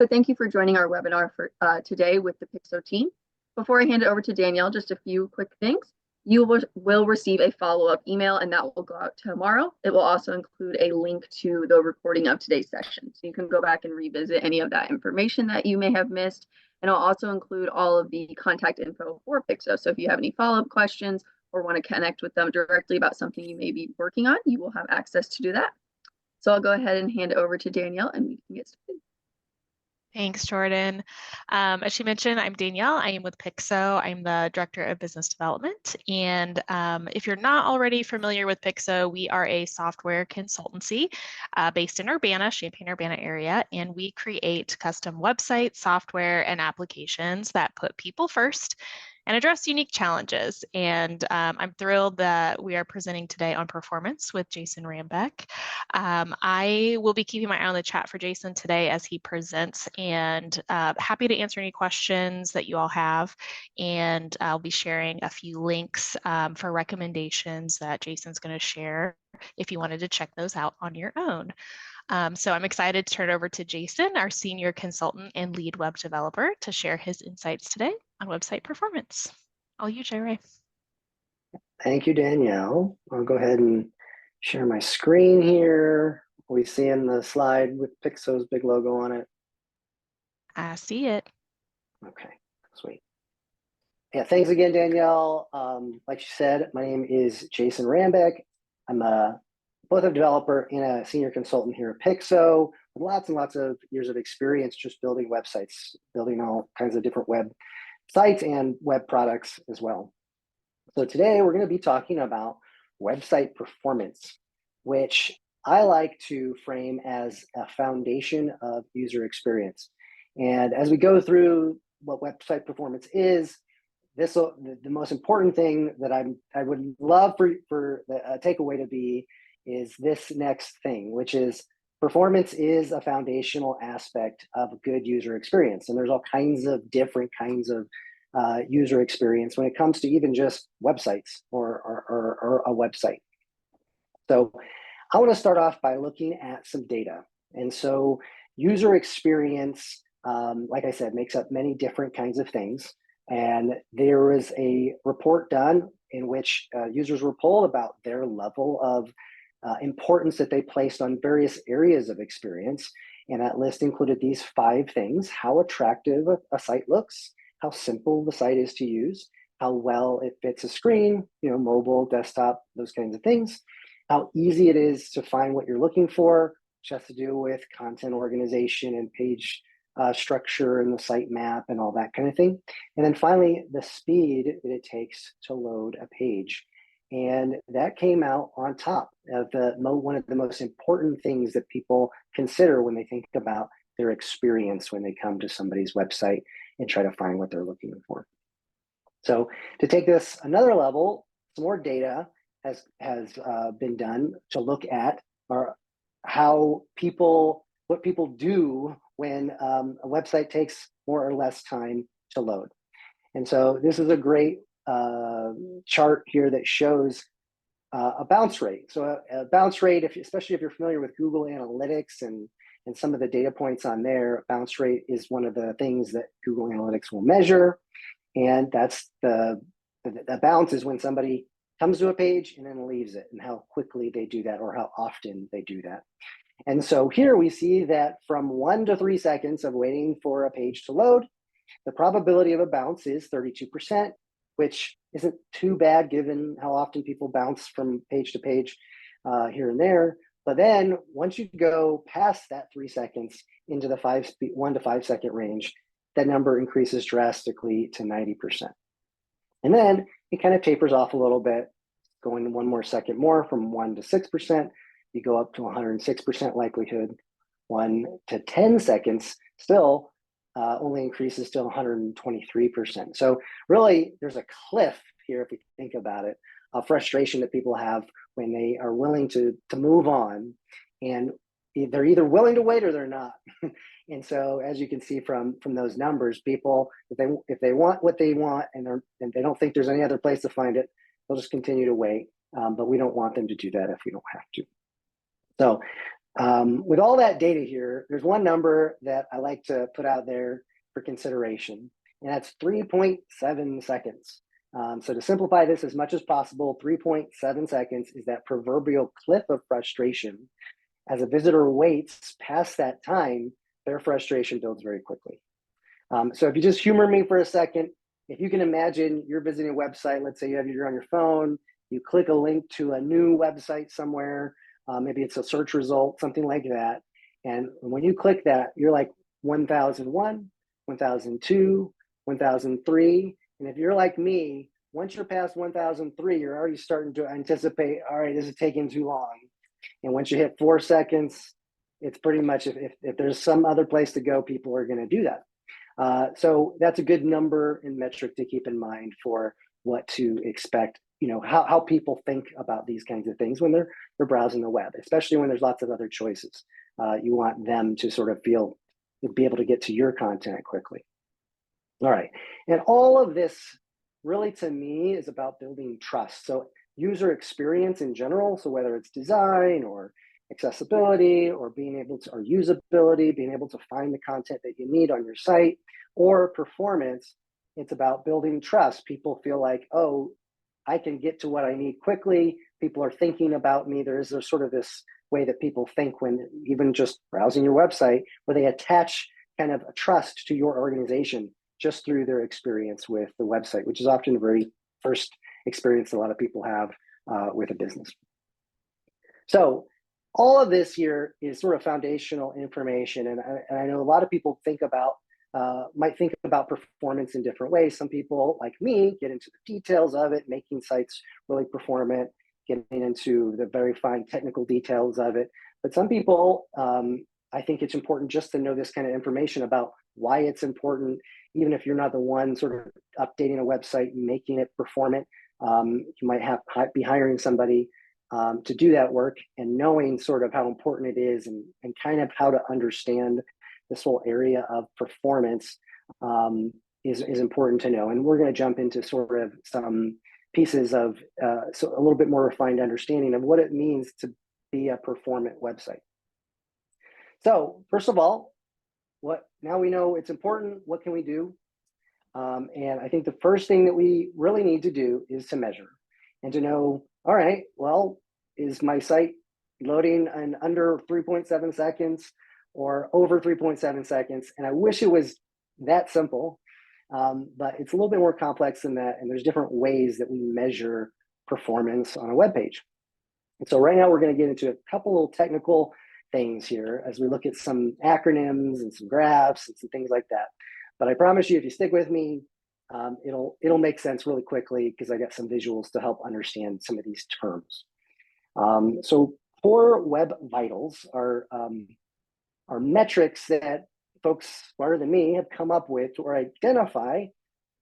So thank you for joining our webinar for today with the Pixo team. Before I hand it over to Danielle, just a few quick things. You will receive a follow-up email, and that will go out tomorrow. It will also include a link to the recording of today's session. So you can go back and revisit any of that information that you may have missed. And it'll also include all of the contact info for Pixo. So if you have any follow-up questions or want to connect with them directly about something you may be working on, you will have access to do that. So I'll go ahead and hand it over to Danielle and we can get started. Thanks, Jordan. As she mentioned, I'm Danielle. I am with Pixo. I'm the Director of Business Development. And if you're not already familiar with Pixo, we are a software consultancy based in Urbana, Champaign-Urbana area. And we create custom websites, software, and applications that put people first and address unique challenges. And I'm thrilled that we are presenting today on performance with Jason Rambeck. I will be keeping my eye on the chat for Jason today as he presents, and happy to answer any questions that you all have. And I'll be sharing a few links for recommendations that Jason's going to share if you wanted to check those out on your own. So I'm excited to turn it over to Jason, our senior consultant and lead web developer, to share his insights today on website performance. All you, J-Ray. Thank you, Danielle. I'll go ahead and share my screen here. We see in the slide with Pixo's big logo on it. I see it. Okay, sweet. Yeah, thanks again, Danielle. Like you said, my name is Jason Rambeck. I'm both a developer and a senior consultant here at Pixo, with lots and lots of years of experience just building websites, building all kinds of different web sites and web products as well. So today we're going to be talking about website performance, which I like to frame as a foundation of user experience. And as we go through what website performance is, the most important thing that I would love for the takeaway to be is this next thing, which is performance is a foundational aspect of a good user experience. And there's all kinds of different kinds of user experience when it comes to even just websites or a website. So I want to start off by looking at some data. And so user experience, like I said, makes up many different kinds of things. And there was a report done in which users were polled about their level of importance that they placed on various areas of experience. And that list included these 5 things: how attractive a site looks, how simple the site is to use, how well it fits a screen, mobile, desktop, those kinds of things, how easy it is to find what you're looking for, which has to do with content organization and page structure and the site map and all that kind of thing. And then finally, the speed that it takes to load a page. And that came out on top of one of the most important things that people consider when they think about their experience when they come to somebody's website and try to find what they're looking for. So to take this another level, some more data has been done to look at what people do when a website takes more or less time to load. And so this is a great chart here that shows a bounce rate. So a bounce rate, especially if you're familiar with Google Analytics and some of the data points on there, bounce rate is one of the things that Google Analytics will measure. And that's the bounce is when somebody comes to a page and then leaves it, and how quickly they do that or how often they do that. And so here we see that from 1 to 3 seconds of waiting for a page to load, the probability of a bounce is 32%, which isn't too bad given how often people bounce from page to page here and there. But then once you go past that 3 seconds into the 1 to 5 second range, that number increases drastically to 90%. And then it kind of tapers off a little bit, going 1 more second more from 1 to 6%. You go up to 106% likelihood. 1 to 10 seconds still only increases to 123%. So really, there's a cliff here, if we think about it, of frustration that people have when they are willing to move on, and they're either willing to wait or they're not. And so, as you can see from those numbers, people, if they want what they want and they don't think there's any other place to find it, they'll just continue to wait. But we don't want them to do that if we don't have to. So With all that data here, there's one number that I like to put out there for consideration, and that's 3.7 seconds. So to simplify this as much as possible, 3.7 seconds is that proverbial cliff of frustration. As a visitor waits past that time, their frustration builds very quickly. So if you just humor me for a second, if you can imagine you're visiting a website, let's say you're on your phone, you click a link to a new website somewhere, maybe it's a search result, something like that. And when you click that, you're like 1001, 1002, 1003. And if you're like me, once you're past 1003, you're already starting to anticipate, all right, this is taking too long. And once you hit 4 seconds, it's pretty much, if there's some other place to go, people are going to do that. So that's a good number and metric to keep in mind for what to expect, how people think about these kinds of things when they're browsing the web, especially when there's lots of other choices. You want them to sort of be able to get to your content quickly. All right, and all of this really to me is about building trust. So user experience in general, so whether it's design or accessibility or or usability, being able to find the content that you need on your site, or performance, it's about building trust. People feel like, oh, I can get to what I need quickly. People are thinking about me. There's sort of this way that people think when even just browsing your website, where they attach kind of a trust to your organization just through their experience with the website, which is often the very first experience a lot of people have with a business. So all of this here is sort of foundational information. And I know a lot of people might think about performance in different ways. Some people, like me, get into the details of it, making sites really performant, getting into the very fine technical details of it. But some people, I think it's important just to know this kind of information about why it's important, even if you're not the one sort of updating a website and making it performant. You might be hiring somebody to do that work, and knowing sort of how important it is and kind of how to understand this whole area of performance is important to know. And we're going to jump into sort of some pieces of so a little bit more refined understanding of what it means to be a performant website. So first of all, now we know it's important, what can we do? And I think the first thing that we really need to do is to measure and to know, all right, well, is my site loading in under 3.7 seconds or over 3.7 seconds? And I wish it was that simple, but it's a little bit more complex than that. And there's different ways that we measure performance on a web page. And so right now we're going to get into a couple of technical things here as we look at some acronyms and some graphs and some things like that. But I promise you, if you stick with me, it'll make sense really quickly because I got some visuals to help understand some of these terms. So core web vitals are metrics that folks smarter than me have come up with to identify,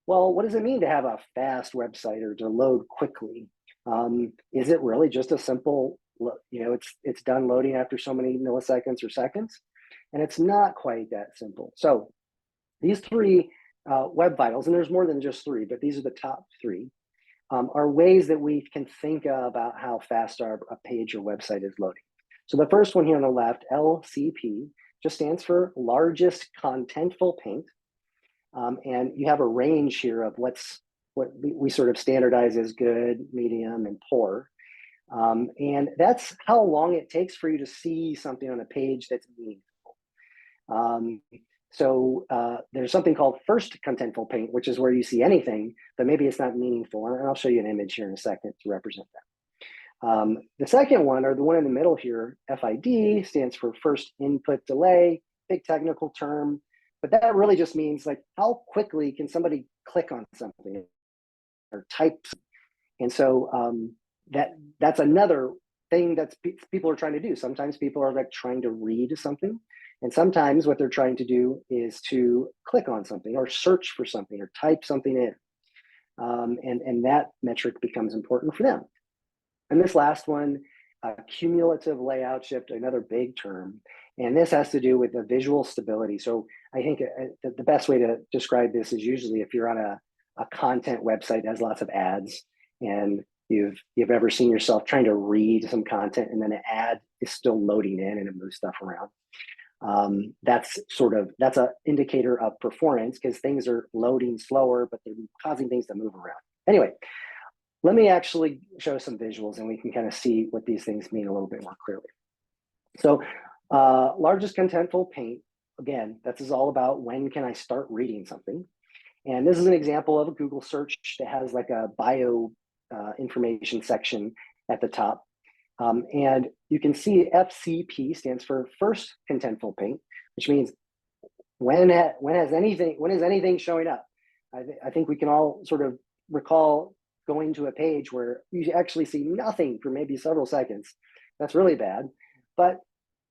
well, what does it mean to have a fast website or to load quickly? Is it really just a simple, it's done loading after so many milliseconds or seconds? And it's not quite that simple. So these three web vitals, and there's more than just three, but these are the top three, are ways that we can think about how fast a page or website is loading. So the first one here on the left, LCP, just stands for largest contentful paint. And you have a range here of what we sort of standardize as good, medium, and poor. And that's how long it takes for you to see something on a page that's meaningful. So there's something called first contentful paint, which is where you see anything, but maybe it's not meaningful. And I'll show you an image here in a second to represent that. The second one, or the one in the middle here, FID, stands for first input delay, big technical term, but that really just means like how quickly can somebody click on something or type. And so that's another thing that people are trying to do. Sometimes people are like trying to read something. And sometimes what they're trying to do is to click on something or search for something or type something in. And that metric becomes important for them. And this last one, cumulative layout shift, another big term. And this has to do with the visual stability. So I think the best way to describe this is usually if you're on a content website that has lots of ads and you've ever seen yourself trying to read some content and then an ad is still loading in and it moves stuff around. That's an indicator of performance because things are loading slower, but they're causing things to move around. Anyway, let me actually show some visuals and we can kind of see what these things mean a little bit more clearly. So largest contentful paint, again, this is all about when can I start reading something. And this is an example of a Google search that has like a bio information section at the top. And you can see FCP stands for first contentful paint, which means when is anything showing up? I think we can all sort of recall going to a page where you actually see nothing for maybe several seconds. That's really bad. But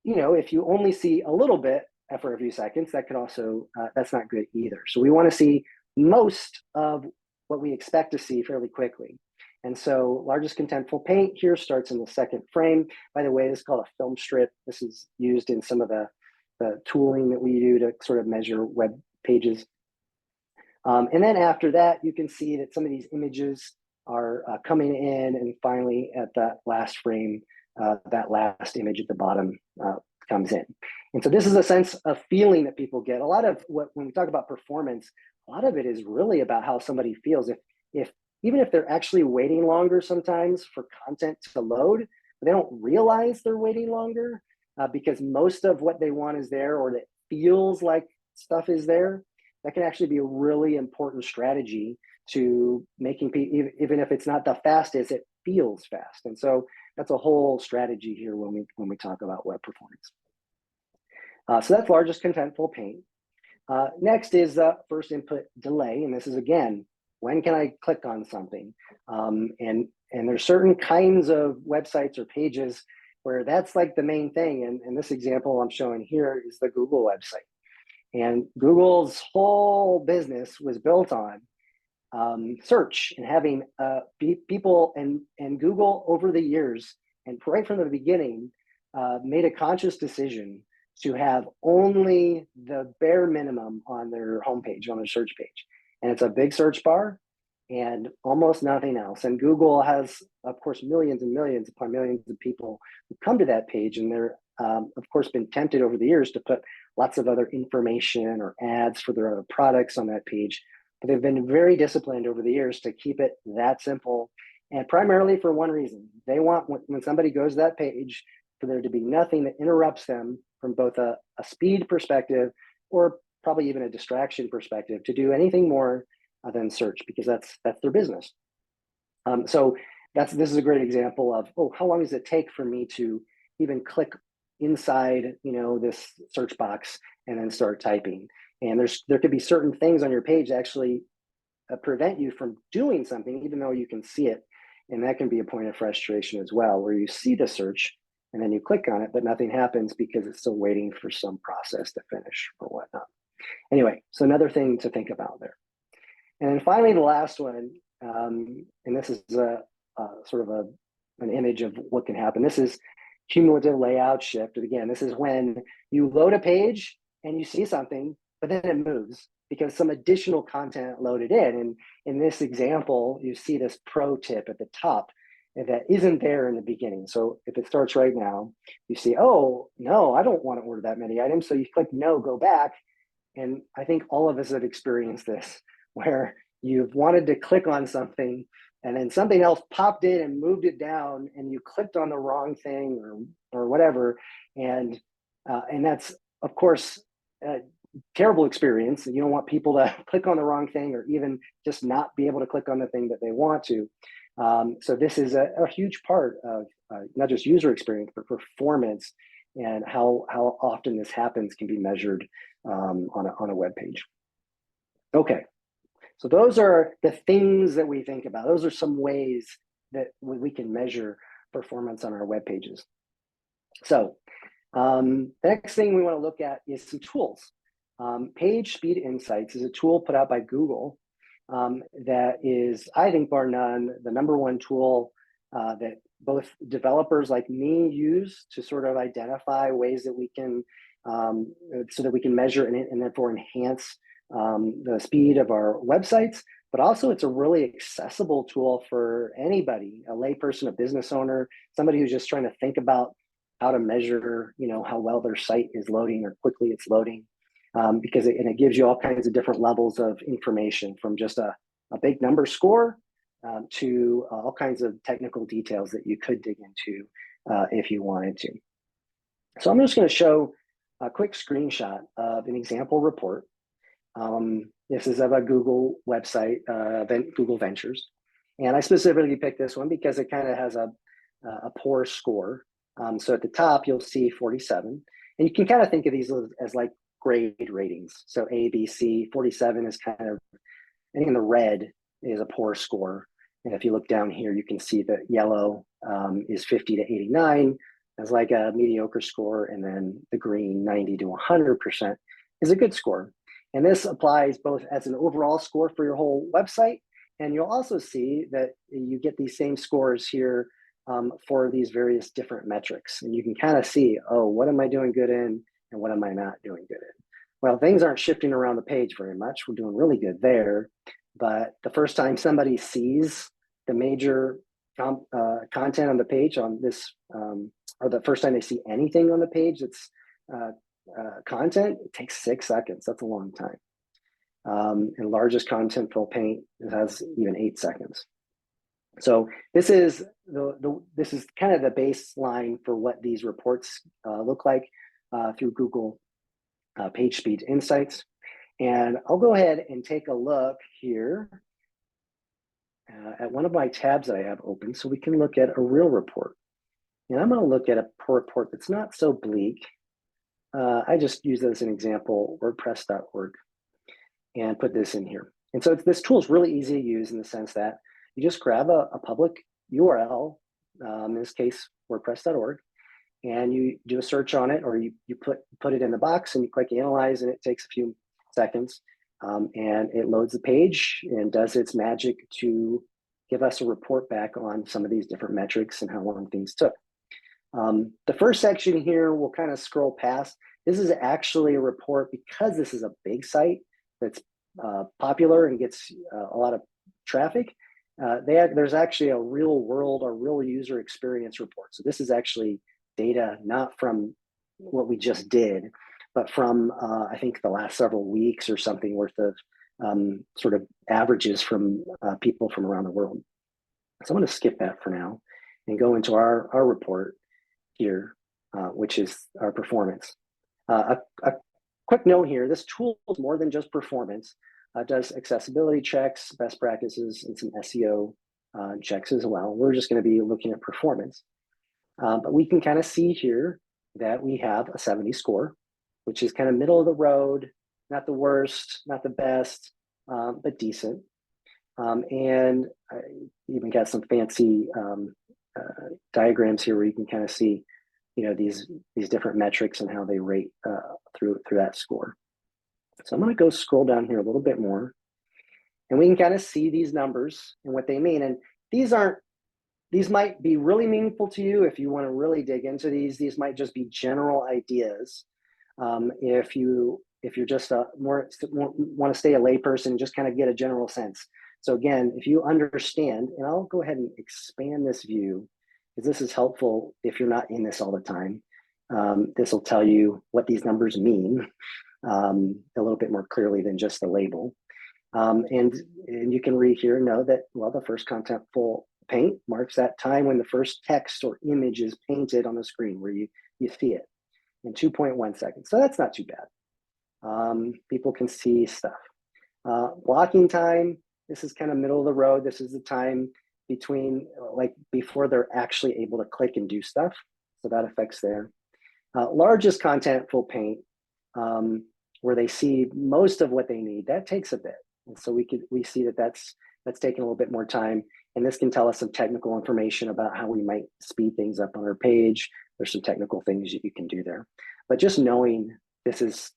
if you only see a little bit for a few seconds, that could also that's not good either. So we want to see most of what we expect to see fairly quickly. And so largest contentful paint here starts in the second frame. By the way, this is called a film strip. This is used in some of the tooling that we do to sort of measure web pages. And then after that, you can see that some of these images are coming in, and finally at that last frame, that last image at the bottom comes in. And so this is a sense of feeling that people get. A lot of when we talk about performance, a lot of it is really about how somebody feels. Even if they're actually waiting longer sometimes for content to load, they don't realize they're waiting longer because most of what they want is there, or that feels like stuff is there. That can actually be a really important strategy to making people, even if it's not the fastest, it feels fast. And so that's a whole strategy here when we talk about web performance. So that's largest contentful paint. Next is the first input delay, and this is again, when can I click on something? And there's certain kinds of websites or pages where that's like the main thing. And this example I'm showing here is the Google website. And Google's whole business was built on search and having people and Google over the years and right from the beginning made a conscious decision to have only the bare minimum on their homepage, on their search page. And it's a big search bar and almost nothing else. And Google has, of course, millions and millions upon millions of people who come to that page. And they're, of course, been tempted over the years to put lots of other information or ads for their other products on that page. But they've been very disciplined over the years to keep it that simple. And primarily for one reason. They want, when somebody goes to that page, for there to be nothing that interrupts them from both a speed perspective or probably even a distraction perspective to do anything more than search, because that's their business. So this is a great example of, how long does it take for me to even click inside this search box and then start typing? And there could be certain things on your page that actually prevent you from doing something even though you can see it. And that can be a point of frustration as well, where you see the search and then you click on it, but nothing happens because it's still waiting for some process to finish or whatnot. Anyway, so another thing to think about there. And then finally, the last one, and this is a sort of an image of what can happen. This is cumulative layout shift. And again, this is when you load a page and you see something, but then it moves because some additional content loaded in. And in this example, you see this pro tip at the top that isn't there in the beginning. So if it starts right now, you see, oh, no, I don't want to order that many items. So you click no, go back. And I think all of us have experienced this, where you've wanted to click on something and then something else popped in and moved it down and you clicked on the wrong thing or whatever. And that's, of course, a terrible experience. You don't want people to click on the wrong thing or even just not be able to click on the thing that they want to. So this is a huge part of not just user experience, but performance, and how often this happens can be measured on a web page. Okay, so those are the things that we think about. Those are some ways that we can measure performance on our web pages. So the next thing we want to look at is some tools. Page Speed Insights is a tool put out by Google that is, I think, bar none, the #1 tool that both developers like me use to sort of identify ways that we can, so that we can measure and therefore enhance the speed of our websites, but also it's a really accessible tool for anybody, a layperson, a business owner, somebody who's just trying to think about how to measure, how well their site is loading or quickly it's loading, because it gives you all kinds of different levels of information, from just a big number score to all kinds of technical details that you could dig into if you wanted to. So I'm just going to show a quick screenshot of an example report. This is of a Google website, Google Ventures. And I specifically picked this one because it kind of has a poor score. So at the top, you'll see 47. And you can kind of think of these as like grade ratings. So A, B, C, 47 is kind of, anything in the red is a poor score. And if you look down here, you can see that yellow is 50 to 89 as like a mediocre score. And then the green, 90 to 100% is a good score. And this applies both as an overall score for your whole website. And you'll also see that you get these same scores here for these various different metrics. And you can kind of see, oh, what am I doing good in and what am I not doing good in? Well, things aren't shifting around the page very much. We're doing really good there. But the first time somebody sees the major content on the page on this, or the first time they see anything on the page that's content, it takes 6 seconds. That's a long time. And largest contentful paint, it has even 8 seconds. So this is this is kind of the baseline for what these reports look like through Google PageSpeed Insights. And I'll go ahead and take a look here at one of my tabs that I have open so we can look at a real report. And I'm going to look at a report that's not so bleak. I just use this as an example, WordPress.org, and put this in here. And so this tool is really easy to use in the sense that you just grab a public URL, in this case, WordPress.org, and you do a search on it, or you put it in the box and you click analyze, and it takes a few seconds, and it loads the page and does its magic to give us a report back on some of these different metrics and how long things took. The first section here, we'll kind of scroll past. This is actually a report because this is a big site that's popular and gets a lot of traffic. There's actually a real world or real user experience report. So this is actually data not from what we just did, but from I think the last several weeks or something worth of sort of averages from people from around the world. So I'm going to skip that for now and go into our report here, which is our performance. A quick note here, this tool is more than just performance. Does accessibility checks, best practices, and some SEO checks as well. We're just going to be looking at performance. But we can kind of see here that we have a 70 score, which is kind of middle of the road, not the worst, not the best, but decent. And I even got some fancy diagrams here where you can kind of see, these different metrics and how they rate through that score. So I'm going to go scroll down here a little bit more, and we can kind of see these numbers and what they mean. And these might be really meaningful to you if you want to really dig into these. These might just be general ideas. If you're just want to stay a layperson, just kind of get a general sense. So again, if you understand, and I'll go ahead and expand this view, because this is helpful if you're not in this all the time. This will tell you what these numbers mean a little bit more clearly than just the label. And you can read here and know that, well, the first contentful paint marks that time when the first text or image is painted on the screen where you see it in 2.1 seconds. So that's not too bad. People can see stuff. Blocking time, this is kind of middle of the road. This is the time between, before they're actually able to click and do stuff. So that affects there. Largest contentful paint, where they see most of what they need, that takes a bit. And so we see that's taking a little bit more time. And this can tell us some technical information about how we might speed things up on our page. There's some technical things that you can do there. But just knowing this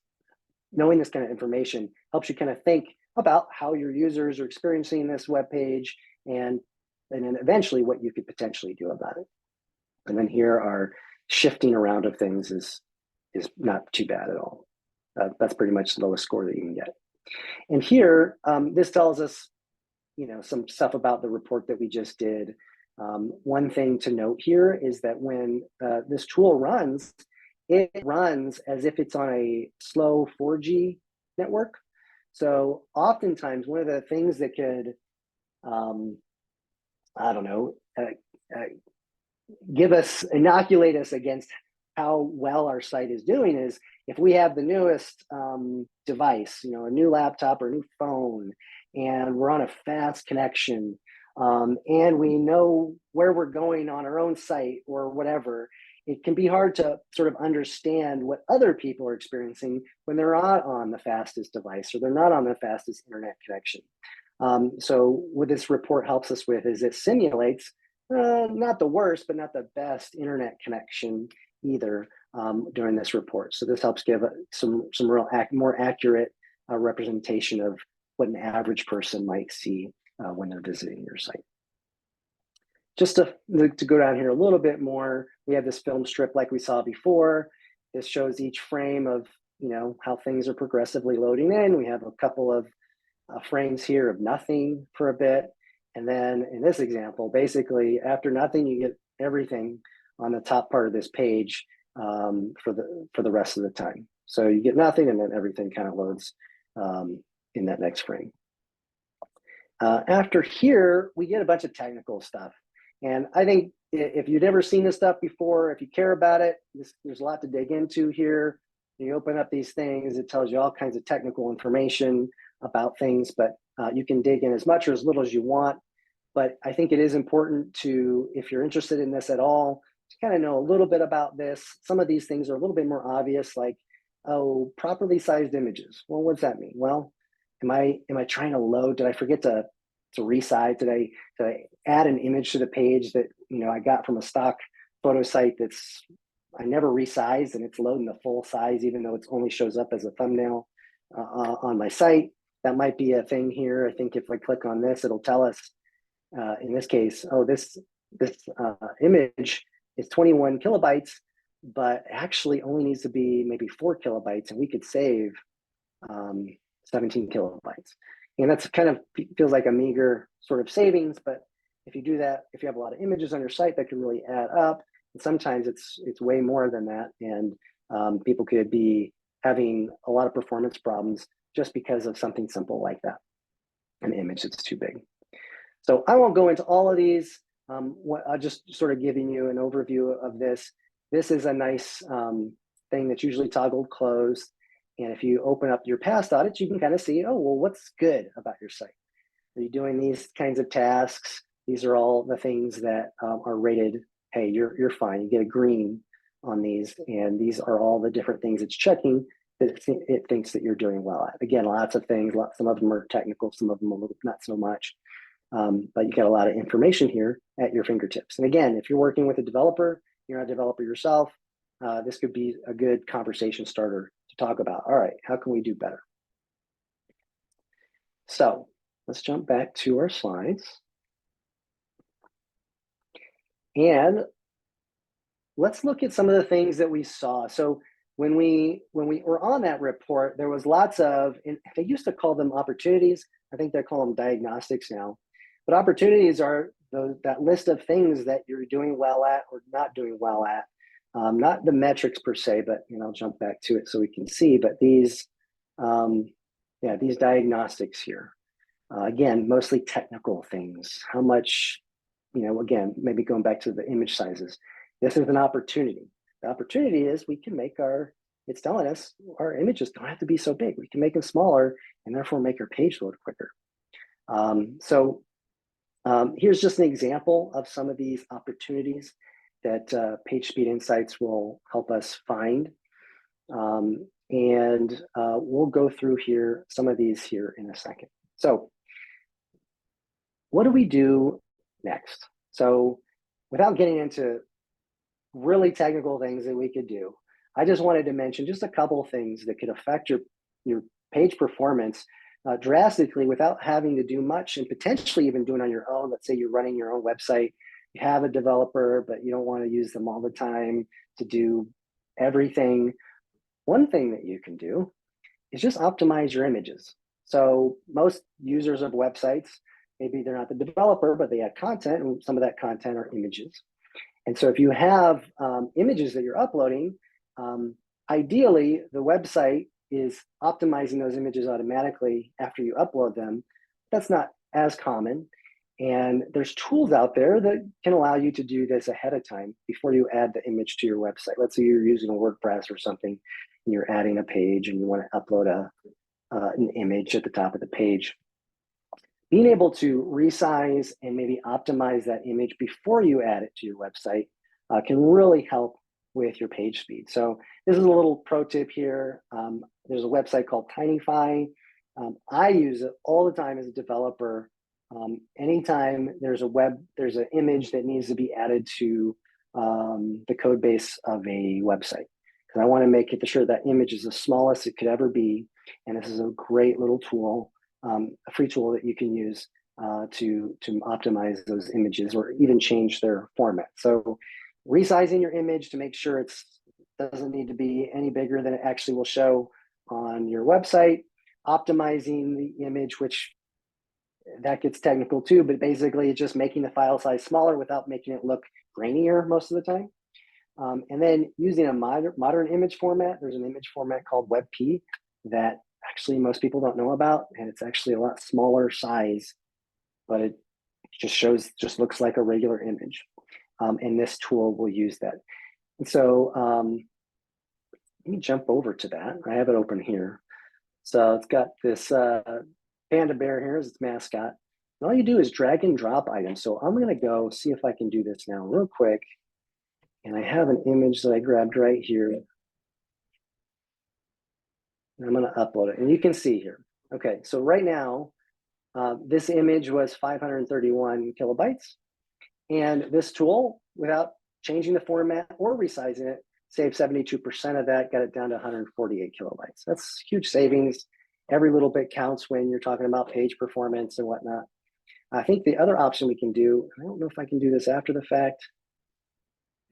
kind of information helps you kind of think about how your users are experiencing this web page, and then eventually what you could potentially do about it. And then here our shifting around of things is not too bad at all. That's pretty much the lowest score that you can get. And here, this tells us some stuff about the report that we just did. One thing to note here is that when this tool runs, it runs as if it's on a slow 4G network. So oftentimes one of the things that could, I don't know, inoculate us against how well our site is doing is if we have the newest device, a new laptop or a new phone, and we're on a fast connection, and we know where we're going on our own site or whatever, it can be hard to sort of understand what other people are experiencing when they're not on the fastest device or they're not on the fastest internet connection. So what this report helps us with is it simulates not the worst, but not the best internet connection either during this report. So this helps give some real more accurate representation of what an average person might see when they're visiting your site. Just to go down here a little bit more, we have this film strip like we saw before. This shows each frame of how things are progressively loading in. We have a couple of frames here of nothing for a bit. And then in this example, basically after nothing, you get everything on the top part of this page for the rest of the time. So you get nothing and then everything kind of loads in that next frame. After here, we get a bunch of technical stuff. And I think if you've never seen this stuff before, if you care about it, there's a lot to dig into here. You open up these things, it tells you all kinds of technical information about things, but you can dig in as much or as little as you want. But I think it is important to, if you're interested in this at all, to kind of know a little bit about this. Some of these things are a little bit more obvious, like, oh, properly sized images. Well, what does that mean? Well, am I trying to load? Did I forget to resize? Did I add an image to the page that I got from a stock photo site that's I never resized and it's loading the full size even though it only shows up as a thumbnail on my site? That might be a thing here. I think if I click on this, it'll tell us in this case, oh, this image is 21 kilobytes, but actually only needs to be maybe 4 kilobytes, and we could save 17 kilobytes. And that's kind of feels like a meager sort of savings, but if you do that, if you have a lot of images on your site, that can really add up. And sometimes it's way more than that, and people could be having a lot of performance problems just because of something simple like that, an image that's too big. So I won't go into all of these. I'll just sort of giving you an overview of this. This is a nice thing that's usually toggled closed. And if you open up your past audits, you can kind of see, oh, well, what's good about your site? Are you doing these kinds of tasks? These are all the things that are rated, hey, you're fine. You get a green on these. And these are all the different things it's checking that it thinks that you're doing well at. Again, lots of things, some of them are technical, some of them are not so much. But you get a lot of information here at your fingertips. And again, if you're working with a developer, you're not a developer yourself, this could be a good conversation starter to talk about. All right, how can we do better? So let's jump back to our slides. And let's look at some of the things that we saw. So when we were on that report, there was lots of, and they used to call them opportunities. I think they call them diagnostics now. But opportunities are that list of things that you're doing well at or not doing well at. Not the metrics per se, but I'll jump back to it so we can see. But these diagnostics here, again, mostly technical things. How much, again, maybe going back to the image sizes. This is an opportunity. The opportunity is we can make it's telling us our images don't have to be so big. We can make them smaller and therefore make our page load quicker. Here's just an example of some of these opportunities that PageSpeed Insights will help us find. We'll go through here, some of these here in a second. So what do we do next? So without getting into really technical things that we could do, I just wanted to mention just a couple of things that could affect your page performance drastically without having to do much, and potentially even doing it on your own. Let's say you're running your own website, you have a developer, but you don't want to use them all the time to do everything. One thing that you can do is just optimize your images. So most users of websites, maybe they're not the developer, but they add content, and some of that content are images. And so if you have images that you're uploading, ideally the website is optimizing those images automatically after you upload them. That's not as common. And there's tools out there that can allow you to do this ahead of time before you add the image to your website. Let's say you're using a WordPress or something, and you're adding a page and you want to upload an image at the top of the page. Being able to resize and maybe optimize that image before you add it to your website can really help with your page speed. So this is a little pro tip here. There's a website called Tinyfy. I use it all the time as a developer. Anytime there's an image that needs to be added to the code base of a website, because I want to make it sure that image is the smallest it could ever be. And this is a great little tool, a free tool that you can use to optimize those images or even change their format. So resizing your image to make sure it doesn't need to be any bigger than it actually will show on your website, optimizing the image, which that gets technical too, but basically it's just making the file size smaller without making it look grainier most of the time. And then using a modern image format. There's an image format called WebP that actually most people don't know about, and it's actually a lot smaller size, but it just looks like a regular image. And this tool will use that. And so let me jump over to that. I have it open here. So it's got this panda bear here as its mascot. And all you do is drag and drop items. So I'm going to go see if I can do this now real quick. And I have an image that I grabbed right here. And I'm going to upload it. And you can see here. Okay, so right now, this image was 531 kilobytes. And this tool, without changing the format or resizing it, saved 72% of that, got it down to 148 kilobytes. That's huge savings. Every little bit counts when you're talking about page performance and whatnot. I think the other option we can do, I don't know if I can do this after the fact,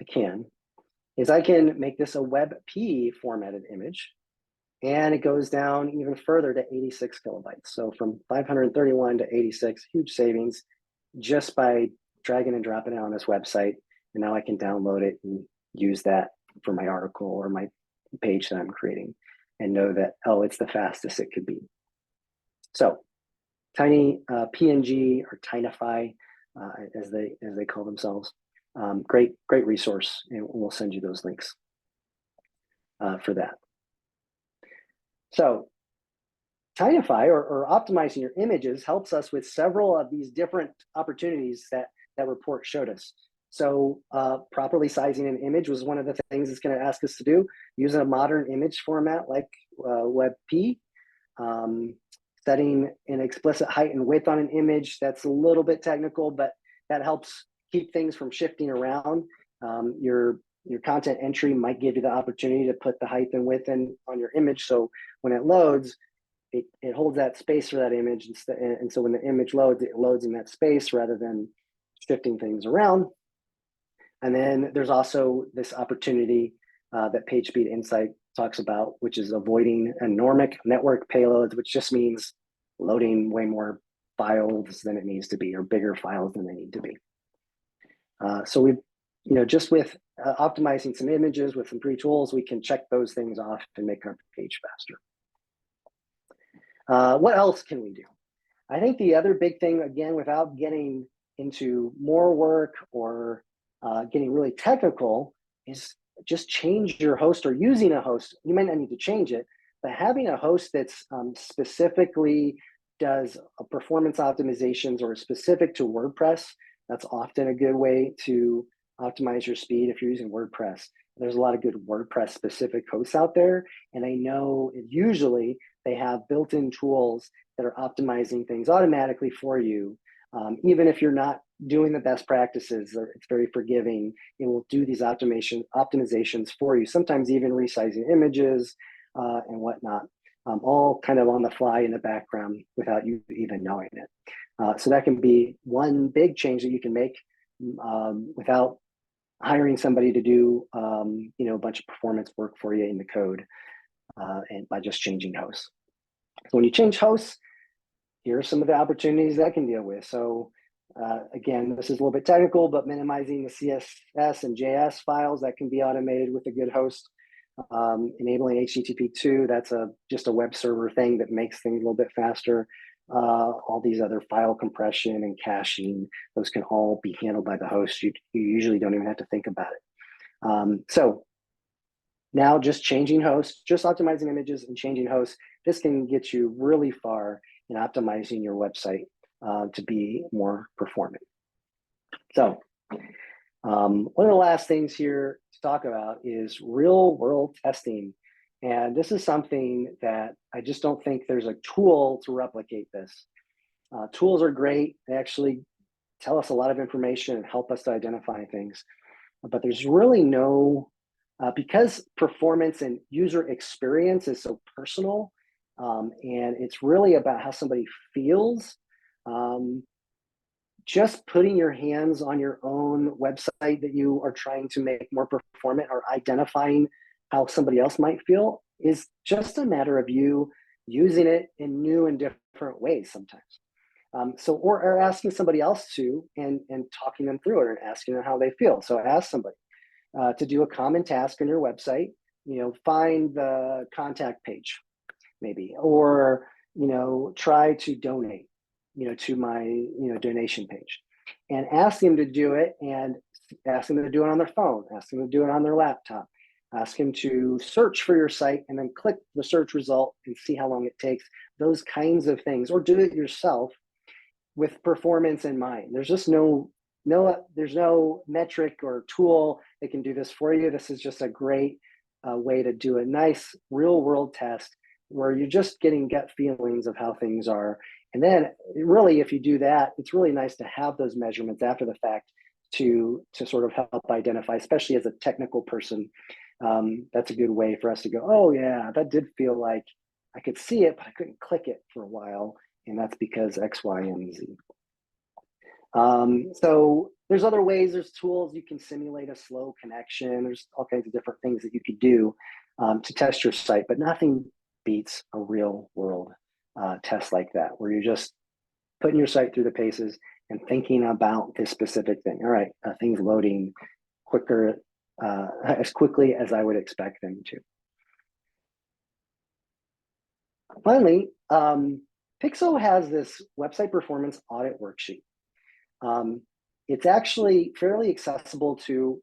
I can, is I can make this a WebP formatted image, and it goes down even further to 86 kilobytes. So from 531 to 86, huge savings just by dragging and dropping it on this website. And now I can download it and use that for my article or my page that I'm creating and know that, oh, it's the fastest it could be. So Tiny PNG or Tinyfy, as they call themselves, great resource, and we'll send you those links for that. So Tinyfy or optimizing your images helps us with several of these different opportunities that report showed us. So properly sizing an image was one of the things it's going to ask us to do, using a modern image format like WebP, setting an explicit height and width on an image. That's a little bit technical, but that helps keep things from shifting around. Your content entry might give you the opportunity to put the height and width in on your image. So when it loads, it holds that space for that image. And so when the image loads, it loads in that space rather than shifting things around. And then there's also this opportunity that PageSpeed Insight talks about, which is avoiding enormic network payloads, which just means loading way more files than it needs to be, or bigger files than they need to be. So we, just with optimizing some images with some free tools, we can check those things off and make our page faster. What else can we do? I think the other big thing, again, without getting into more work or getting really technical, is just change your host, or using a host. You might not need to change it, but having a host that's specifically does performance optimizations or specific to WordPress, that's often a good way to optimize your speed if you're using WordPress. There's a lot of good WordPress specific hosts out there, and I know usually they have built-in tools that are optimizing things automatically for you. Even if you're not doing the best practices, it's very forgiving. It will do these optimizations for you, sometimes even resizing images and whatnot, all kind of on the fly in the background without you even knowing it. So that can be one big change that you can make without hiring somebody to do a bunch of performance work for you in the code, and by just changing hosts. So when you change hosts, here are some of the opportunities that I can deal with. So again, this is a little bit technical, but minimizing the CSS and JS files that can be automated with a good host. Enabling HTTP2, that's just a web server thing that makes things a little bit faster. All these other file compression and caching, those can all be handled by the host. You usually don't even have to think about it. So now just changing hosts, just optimizing images and changing hosts, this can get you really far in optimizing your website to be more performant. So one of the last things here to talk about is real world testing. And this is something that I just don't think there's a tool to replicate this. Tools are great. They actually tell us a lot of information and help us to identify things. But there's really no, because performance and user experience is so personal, and it's really about how somebody feels. Just putting your hands on your own website that you are trying to make more performant or identifying how somebody else might feel is just a matter of you using it in new and different ways sometimes. Or asking somebody else to and talking them through it and asking them how they feel. So ask somebody to do a common task on your website, find the contact page maybe, or, try to donate, to my, donation page, and ask them to do it, and ask them to do it on their phone, ask them to do it on their laptop, ask them to search for your site and then click the search result and see how long it takes, those kinds of things, or do it yourself with performance in mind. There's just there's no metric or tool that can do this for you. This is just a great way to do a nice real world test where you're just getting gut feelings of how things are. And then really, if you do that, it's really nice to have those measurements after the fact to sort of help identify, especially as a technical person. That's a good way for us to go, oh yeah, that did feel like I could see it, but I couldn't click it for a while. And that's because X, Y, and Z. So there's other ways, there's tools, you can simulate a slow connection. There's all kinds of different things that you could do to test your site, but nothing beats a real world test like that, where you're just putting your site through the paces and thinking about this specific thing. All right, things loading quicker, as quickly as I would expect them to. Finally, Pixo has this website performance audit worksheet. It's actually fairly accessible to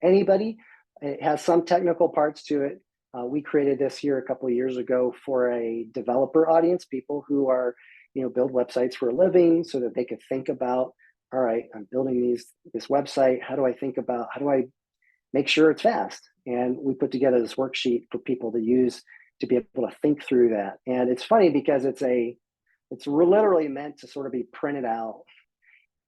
anybody. It has some technical parts to it. We created this here a couple of years ago for a developer audience, people who are, build websites for a living, so that they could think about, all right, I'm building this website. How do I make sure it's fast? And we put together this worksheet for people to use to be able to think through that. And it's funny because it's literally meant to sort of be printed out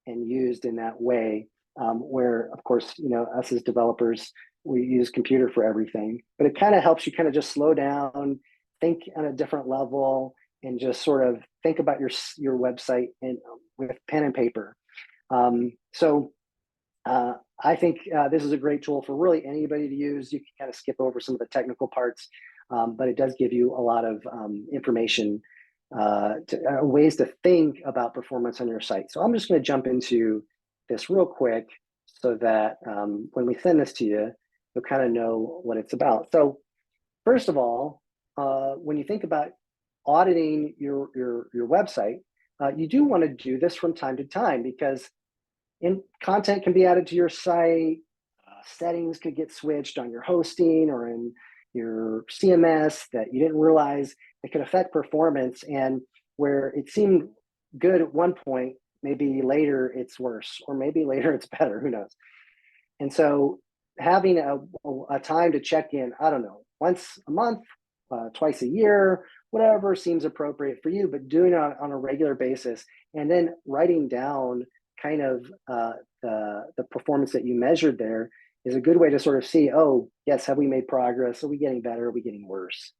and used in that way, where of course, us as developers, we use computer for everything, but it kind of helps you kind of just slow down, think on a different level, and just sort of think about your website with pen and paper. So I think this is a great tool for really anybody to use. You can kind of skip over some of the technical parts, but it does give you a lot of information, ways to think about performance on your site. So I'm just going to jump into this real quick so that when we send this to you, you'll kind of know what it's about. So first of all, when you think about auditing your website, you do want to do this from time to time, because content can be added to your site, settings could get switched on your hosting or in your CMS that you didn't realize it could affect performance, and where it seemed good at one point, maybe later it's worse, or maybe later it's better, who knows. And so having a time to check in, I don't know, once a month, twice a year, whatever seems appropriate for you, but doing it on a regular basis, and then writing down kind of the performance that you measured there is a good way to sort of see, oh, yes, have we made progress? Are we getting better? Are we getting worse?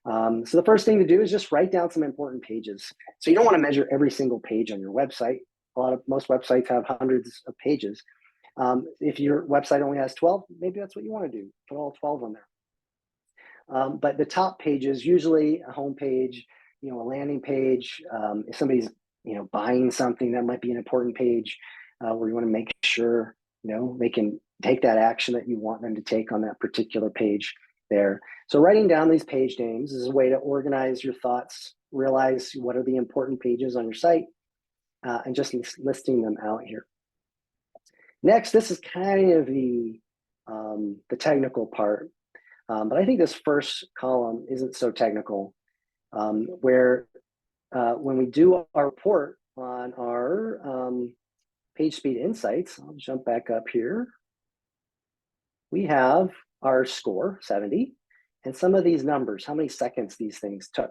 So the first thing to do is just write down some important pages. So you don't want to measure every single page on your website. Most websites have hundreds of pages. If your website only has 12, maybe that's what you want to do. Put all 12 on there. But the top pages, usually a home page, a landing page. If somebody's, buying something, that might be an important page where you want to make sure, they can take that action that you want them to take on that particular page there. So writing down these page names is a way to organize your thoughts, realize what are the important pages on your site, and just listing them out here. Next, this is kind of the technical part, but I think this first column isn't so technical, where when we do our report on our page speed insights, I'll jump back up here. We have our score, 70, and some of these numbers, how many seconds these things took.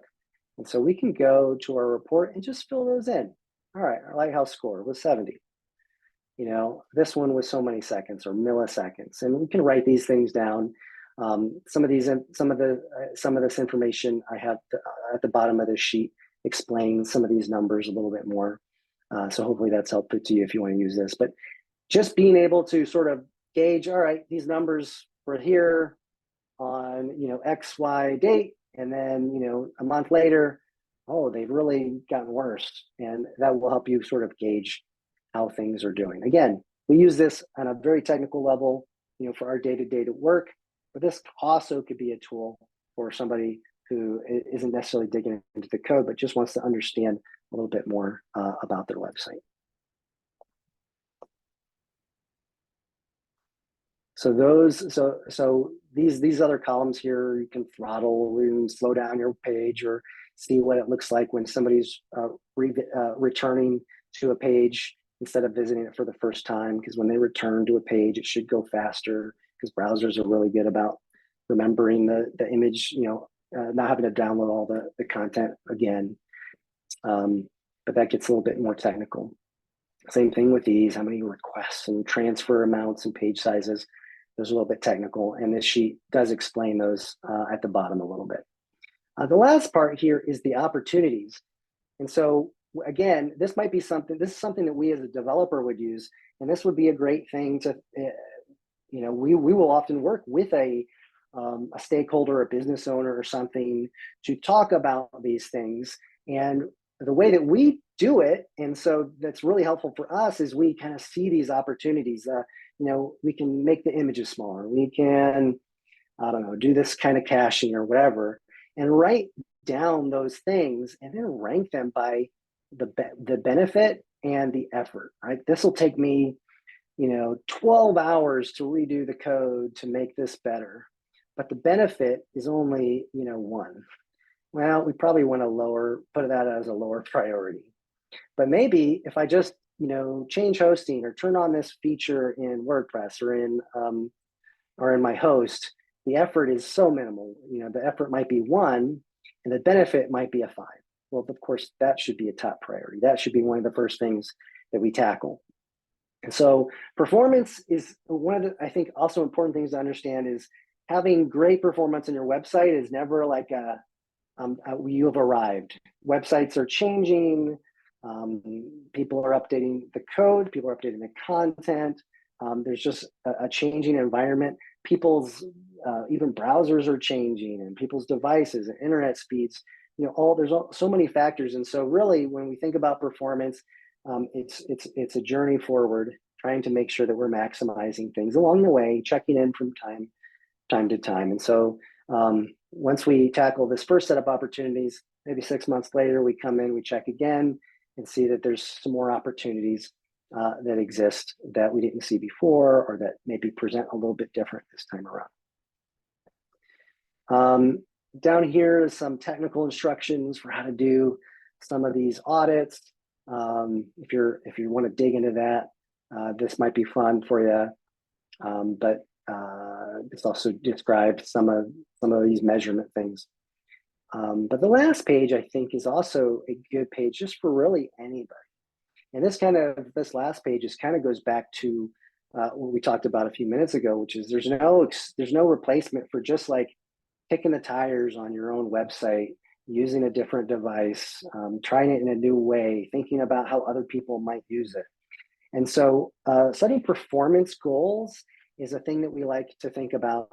And so we can go to our report and just fill those in. All right, our lighthouse score was 70. This one was so many seconds or milliseconds, and we can write these things down. Some of this information I have at the bottom of this sheet explains some of these numbers a little bit more. So hopefully that's helpful to you if you want to use this. But just being able to sort of gauge, all right, these numbers were here on XY date, and then a month later, oh, they've really gotten worse, and that will help you sort of gauge how things are doing. Again, we use this on a very technical level, for our day-to-day work, but this also could be a tool for somebody who isn't necessarily digging into the code, but just wants to understand a little bit more about their website. So these other columns here, you can throttle and slow down your page or see what it looks like when somebody's returning to a page instead of visiting it for the first time, because when they return to a page, it should go faster because browsers are really good about remembering the image, not having to download all the content again. But that gets a little bit more technical. Same thing with these, how many requests and transfer amounts and page sizes. Those are a little bit technical, and this sheet does explain those at the bottom a little bit. The last part here is the opportunities. And so again, this is something that we as a developer would use, and this would be a great thing to, we will often work with a stakeholder, a business owner or something to talk about these things. And the way that we do it, and so that's really helpful for us, is we kind of see these opportunities. We can make the images smaller. We can, do this kind of caching or whatever, and write down those things and then rank them by the benefit and the effort. Right? This will take me, 12 hours to redo the code to make this better, but the benefit is only, 1. Well, we probably want to put that as a lower priority. But maybe if I just, change hosting or turn on this feature in WordPress or in my host, the effort is so minimal. The effort might be 1 and the benefit might be a 5. Well, of course, that should be a top priority. That should be one of the first things that we tackle. And so performance is one of the, I think, also important things to understand is having great performance on your website is never like you have arrived. Websites are changing. People are updating the code. People are updating the content. There's just a changing environment. People's even browsers are changing, and people's devices and internet speeds. There's so many factors, and so really, when we think about performance, it's a journey forward, trying to make sure that we're maximizing things along the way, checking in from time to time. And so once we tackle this first set of opportunities, maybe 6 months later, we come in, we check again, and see that there's some more opportunities that exist that we didn't see before, or that maybe present a little bit different this time around. Down here is some technical instructions for how to do some of these audits. If you want to dig into that, this might be fun for you. But this also describes some of these measurement things. But the last page, I think, is also a good page just for really anybody. And this last page goes back to what we talked about a few minutes ago, which is there's no replacement for just like kicking the tires on your own website, using a different device, trying it in a new way, thinking about how other people might use it. And so setting performance goals is a thing that we like to think about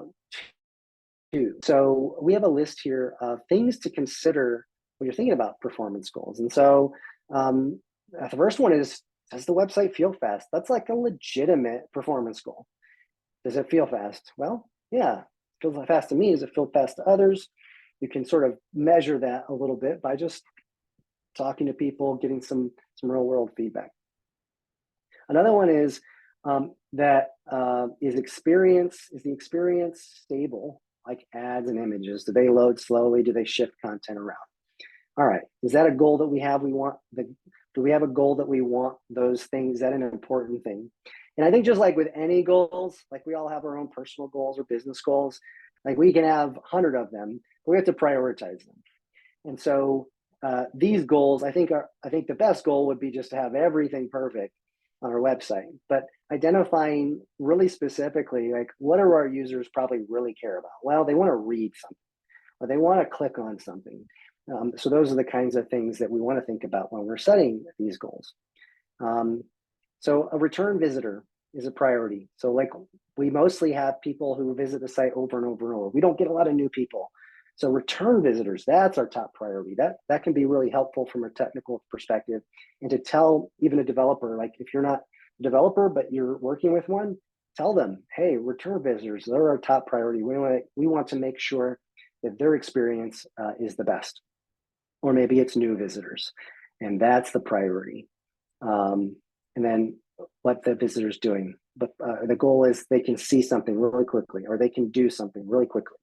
too. So we have a list here of things to consider when you're thinking about performance goals. And so the first one is, does the website feel fast? That's like a legitimate performance goal. Does it feel fast? Well, yeah, it feels fast to me. Does it feel fast to others? You can sort of measure that a little bit by just talking to people, getting some real world feedback. Another one is is the experience stable, like ads and images? Do they load slowly? Do they shift content around? All right, is that a goal that we have? Do we have a goal that we want those things? Is that an important thing? And I think just like with any goals, like we all have our own personal goals or business goals, like we can have 100 of them, but we have to prioritize them. And so these goals, I think the best goal would be just to have everything perfect on our website, but identifying really specifically, like what do our users probably really care about? Well, they want to read something, or they want to click on something. So those are the kinds of things that we want to think about when we're setting these goals. So a return visitor is a priority. So like we mostly have people who visit the site over and over and over. We don't get a lot of new people. So return visitors, that's our top priority. That can be really helpful from a technical perspective. And to tell even a developer, like if you're not a developer, but you're working with one, tell them, hey, return visitors, they're our top priority. We want to make sure that their experience is the best. Or maybe it's new visitors, and that's the priority. And then what the visitor's doing. But the goal is they can see something really quickly, or they can do something really quickly.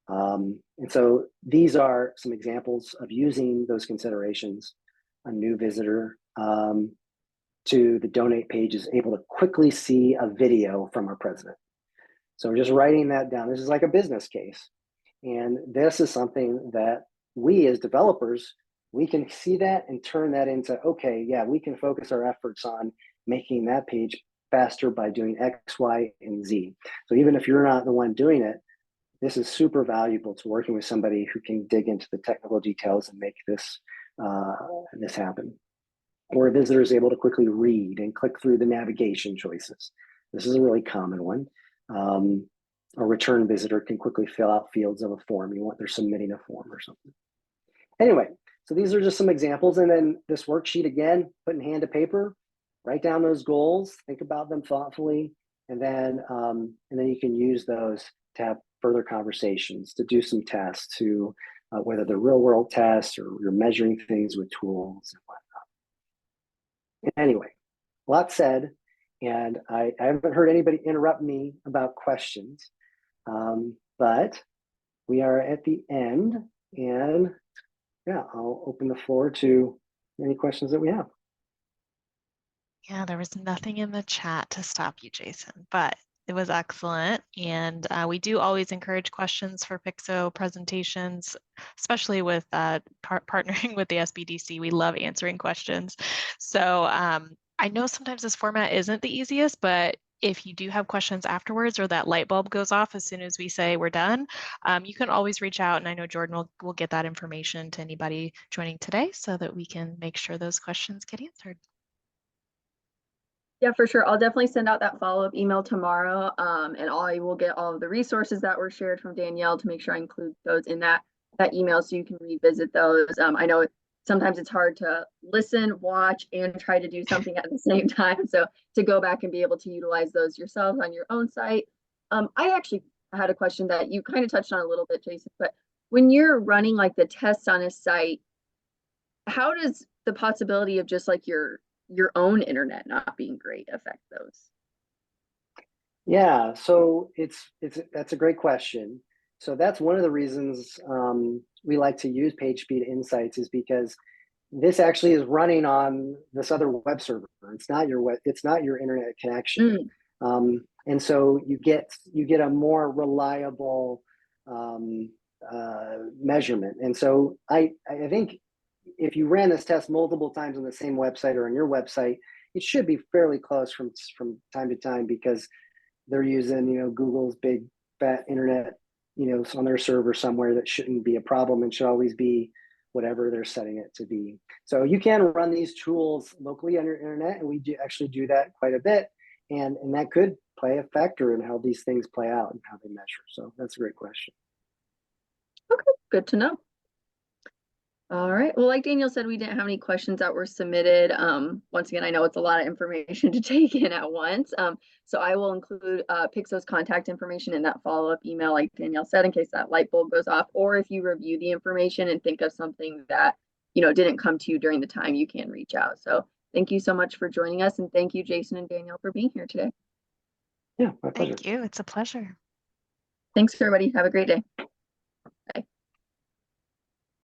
And so these are some examples of using those considerations. A new visitor to the donate page is able to quickly see a video from our president. So we're just writing that down. This is like a business case. And this is something that we as developers, we can see that and turn that into, okay, yeah, we can focus our efforts on making that page faster by doing X, Y, and Z. So even if you're not the one doing it, this is super valuable to working with somebody who can dig into the technical details and make this happen. Or a visitor is able to quickly read and click through the navigation choices. This is a really common one. A return visitor can quickly fill out fields of a form. They're submitting a form or something. Anyway, so these are just some examples. And then this worksheet, again, put in hand to paper, write down those goals, think about them thoughtfully, and then you can use those to have further conversations, to do some tests, to whether they're real world tests or you're measuring things with tools and whatnot. Anyway, a lot said, and I haven't heard anybody interrupt me about questions, but we are at the end, and yeah, I'll open the floor to any questions that we have. Yeah, there was nothing in the chat to stop you, Jason, but it was excellent. And we do always encourage questions for Pixo presentations, especially with partnering with the SBDC. We love answering questions. So I know sometimes this format isn't the easiest, but if you do have questions afterwards or that light bulb goes off as soon as we say we're done, you can always reach out. And I know Jordan will get that information to anybody joining today so that we can make sure those questions get answered. Yeah, for sure. I'll definitely send out that follow-up email tomorrow. And I will get all of the resources that were shared from Danielle to make sure I include those in that email so you can revisit those. I know sometimes it's hard to listen, watch, and try to do something at the same time. So to go back and be able to utilize those yourselves on your own site. I actually had a question that you kind of touched on a little bit, Jason, but when you're running like the tests on a site, how does the possibility of just like your own internet not being great affect those? Yeah, so that's a great question. So that's one of the reasons we like to use PageSpeed Insights, is because this actually is running on this other web server. It's not your internet connection. And so you get a more reliable measurement. And so I think if you ran this test multiple times on the same website or on your website, it should be fairly close from time to time, because they're using, Google's big fat internet, on their server somewhere. That shouldn't be a problem and should always be whatever they're setting it to be. So you can run these tools locally on your internet, and we actually do that quite a bit. And that could play a factor in how these things play out and how they measure. So that's a great question. Okay, good to know. All right. Well, like Daniel said, we didn't have any questions that were submitted. Once again, I know it's a lot of information to take in at once. So I will include Pixo's contact information in that follow-up email, like Danielle said, in case that light bulb goes off, or if you review the information and think of something that, didn't come to you during the time, you can reach out. So thank you so much for joining us. And thank you, Jason and Danielle, for being here today. Yeah, my pleasure. Thank you. It's a pleasure. Thanks, everybody. Have a great day.